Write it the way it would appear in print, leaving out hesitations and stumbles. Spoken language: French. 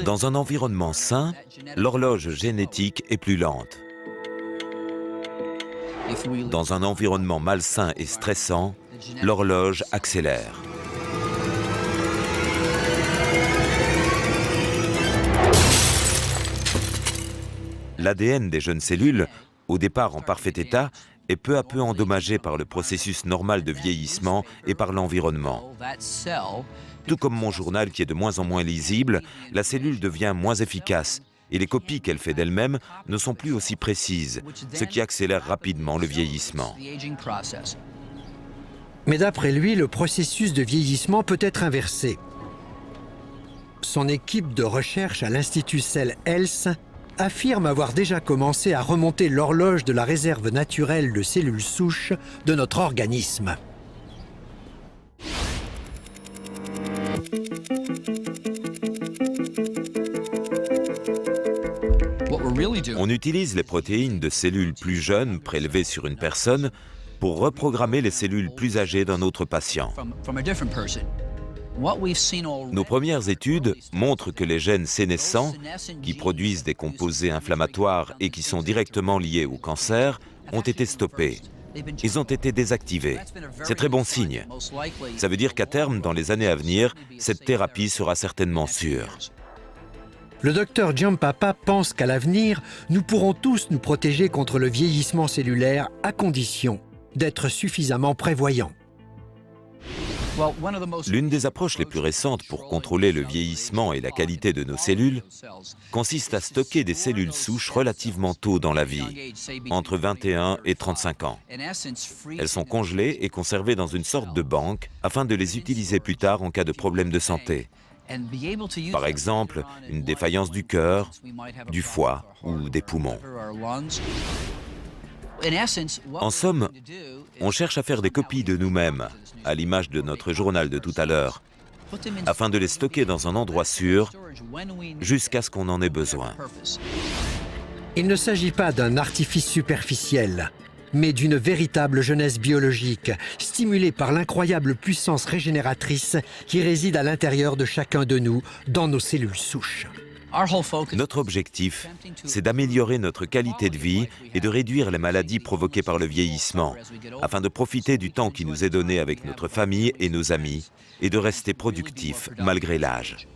Dans un environnement sain, l'horloge génétique est plus lente. Dans un environnement malsain et stressant, l'horloge accélère. L'ADN des jeunes cellules, au départ en parfait état, est peu à peu endommagé par le processus normal de vieillissement et par l'environnement. Tout comme mon journal qui est de moins en moins lisible, la cellule devient moins efficace et les copies qu'elle fait d'elle-même ne sont plus aussi précises, ce qui accélère rapidement le vieillissement. Mais d'après lui, le processus de vieillissement peut être inversé. Son équipe de recherche à l'Institut Cell Health affirme avoir déjà commencé à remonter l'horloge de la réserve naturelle de cellules souches de notre organisme. On utilise les protéines de cellules plus jeunes prélevées sur une personne pour reprogrammer les cellules plus âgées d'un autre patient. Nos premières études montrent que les gènes sénescents, qui produisent des composés inflammatoires et qui sont directement liés au cancer, ont été stoppés. Ils ont été désactivés. C'est très bon signe. Ça veut dire qu'à terme, dans les années à venir, cette thérapie sera certainement sûre. Le docteur Giampapa pense qu'à l'avenir, nous pourrons tous nous protéger contre le vieillissement cellulaire à condition d'être suffisamment prévoyants. L'une des approches les plus récentes pour contrôler le vieillissement et la qualité de nos cellules consiste à stocker des cellules souches relativement tôt dans la vie, entre 21 et 35 ans. Elles sont congelées et conservées dans une sorte de banque afin de les utiliser plus tard en cas de problème de santé. Par exemple, une défaillance du cœur, du foie ou des poumons. En somme, on cherche à faire des copies de nous-mêmes, à l'image de notre journal de tout à l'heure, afin de les stocker dans un endroit sûr jusqu'à ce qu'on en ait besoin. Il ne s'agit pas d'un artifice superficiel, mais d'une véritable jeunesse biologique, stimulée par l'incroyable puissance régénératrice qui réside à l'intérieur de chacun de nous, dans nos cellules souches. Notre objectif, c'est d'améliorer notre qualité de vie et de réduire les maladies provoquées par le vieillissement, afin de profiter du temps qui nous est donné avec notre famille et nos amis, et de rester productifs malgré l'âge.